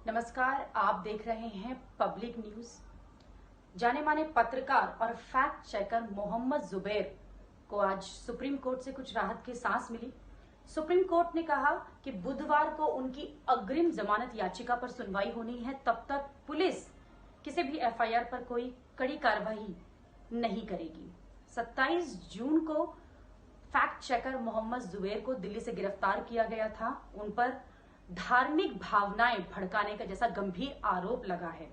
नमस्कार, आप देख रहे हैं पब्लिक न्यूज। जाने माने पत्रकार और फैक्ट चेकर मोहम्मद जुबैर को आज सुप्रीम कोर्ट से कुछ राहत की सांस मिली। सुप्रीम कोर्ट ने कहा कि बुधवार को उनकी अग्रिम जमानत याचिका पर सुनवाई होनी है, तब तक पुलिस किसी भी एफआईआर पर कोई कड़ी कार्रवाई नहीं करेगी। 27 जून को फैक्ट चेकर मोहम्मद जुबैर को दिल्ली से गिरफ्तार किया गया था। उन पर धार्मिक भावनाएं भड़काने का जैसा गंभीर आरोप लगा है।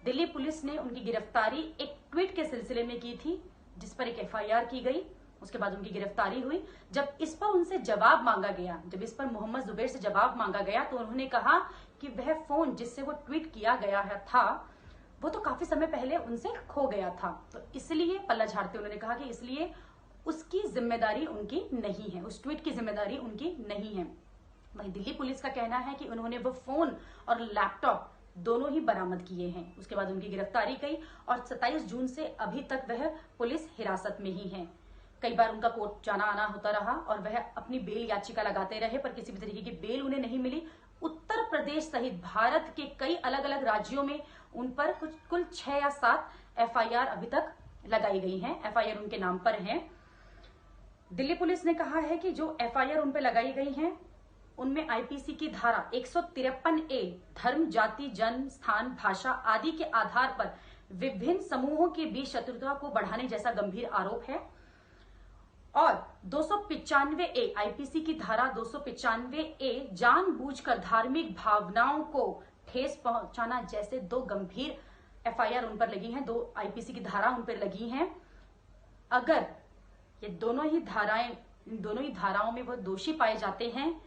दिल्ली पुलिस ने उनकी गिरफ्तारी एक ट्वीट के सिलसिले में की थी, जिस पर एक एफआईआर की गई। उसके बाद उनकी गिरफ्तारी हुई। जब इस पर उनसे जवाब मांगा गया, जब इस पर मोहम्मद जुबैर से जवाब मांगा गया, तो उन्होंने कहा कि वह फोन जिससे वो ट्वीट किया गया था वो तो काफी समय पहले उनसे खो गया था, तो इसलिए पल्ला झाड़ते उन्होंने कहा कि इसलिए उसकी जिम्मेदारी उनकी नहीं है, उस ट्वीट की जिम्मेदारी उनकी नहीं है। वहीं दिल्ली पुलिस का कहना है कि उन्होंने वो फोन और लैपटॉप दोनों ही बरामद किए हैं। उसके बाद उनकी गिरफ्तारी की और 27 जून से अभी तक वह पुलिस हिरासत में ही हैं। कई बार उनका कोर्ट जाना आना होता रहा और वह अपनी बेल याचिका लगाते रहे, पर किसी भी तरीके की बेल उन्हें नहीं मिली। उत्तर प्रदेश सहित भारत के कई अलग अलग राज्यों में उन पर कुल 6 या 7 एफआईआर अभी तक लगाई गई हैं। एफआईआर उनके नाम पर हैं। दिल्ली पुलिस ने कहा है कि जो एफआईआर उन पर लगाई गई हैं उनमें आईपीसी की धारा 153A धर्म, जाति, जन्म, स्थान, भाषा आदि के आधार पर विभिन्न समूहों के बीच शत्रुता को बढ़ाने जैसा गंभीर आरोप है। और 295A आईपीसी की धारा 295A जानबूझकर धार्मिक भावनाओं को ठेस पहुंचाना जैसे 2 गंभीर एफआईआर उन पर लगी हैं, 2 आईपीसी की धारा उन पर लगी हैं। अगर ये दोनों ही धाराओं में वो दोषी पाए जाते हैं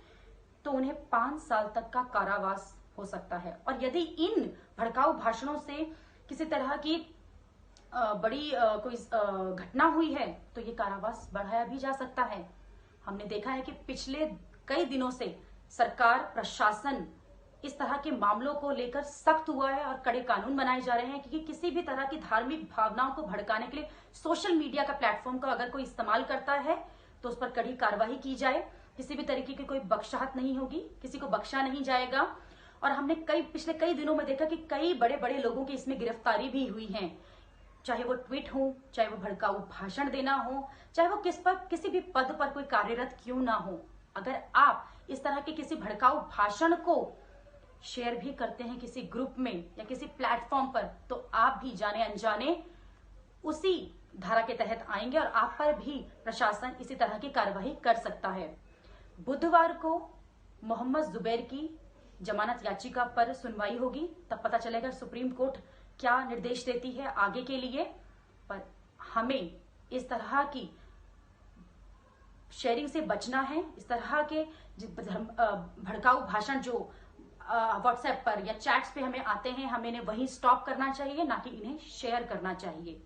तो उन्हें 5 साल तक का कारावास हो सकता है। और यदि इन भड़काऊ भाषणों से किसी तरह की बड़ी कोई घटना हुई है तो ये कारावास बढ़ाया भी जा सकता है। हमने देखा है कि पिछले कई दिनों से सरकार, प्रशासन इस तरह के मामलों को लेकर सख्त हुआ है और कड़े कानून बनाए जा रहे हैं कि किसी भी तरह की धार्मिक भावनाओं को भड़काने के लिए सोशल मीडिया का प्लेटफॉर्म का अगर कोई इस्तेमाल करता है तो उस पर कड़ी कार्रवाई की जाए। किसी भी तरीके की कोई बख्शाहट नहीं होगी, किसी को बख्शा नहीं जाएगा। और हमने पिछले कई दिनों में देखा कि कई बड़े बड़े लोगों की इसमें गिरफ्तारी भी हुई है, चाहे वो ट्वीट हो, चाहे वो भड़काऊ भाषण देना हो, चाहे वो किसी भी पद पर कोई कार्यरत क्यों ना हो। अगर आप इस तरह के किसी भड़काऊ भाषण को शेयर भी करते हैं किसी ग्रुप में या किसी प्लेटफॉर्म पर, तो आप भी जाने अनजाने उसी धारा के तहत आएंगे और आप पर भी प्रशासन इसी तरह की कार्रवाई कर सकता है। बुधवार को मोहम्मद जुबैर की जमानत याचिका पर सुनवाई होगी, तब पता चलेगा सुप्रीम कोर्ट क्या निर्देश देती है आगे के लिए। पर हमें इस तरह की शेयरिंग से बचना है। इस तरह के भड़काऊ भाषण जो व्हाट्सएप पर या चैट्स पे हमें आते हैं, हमें इन्हें वहीं स्टॉप करना चाहिए, ना कि इन्हें शेयर करना चाहिए।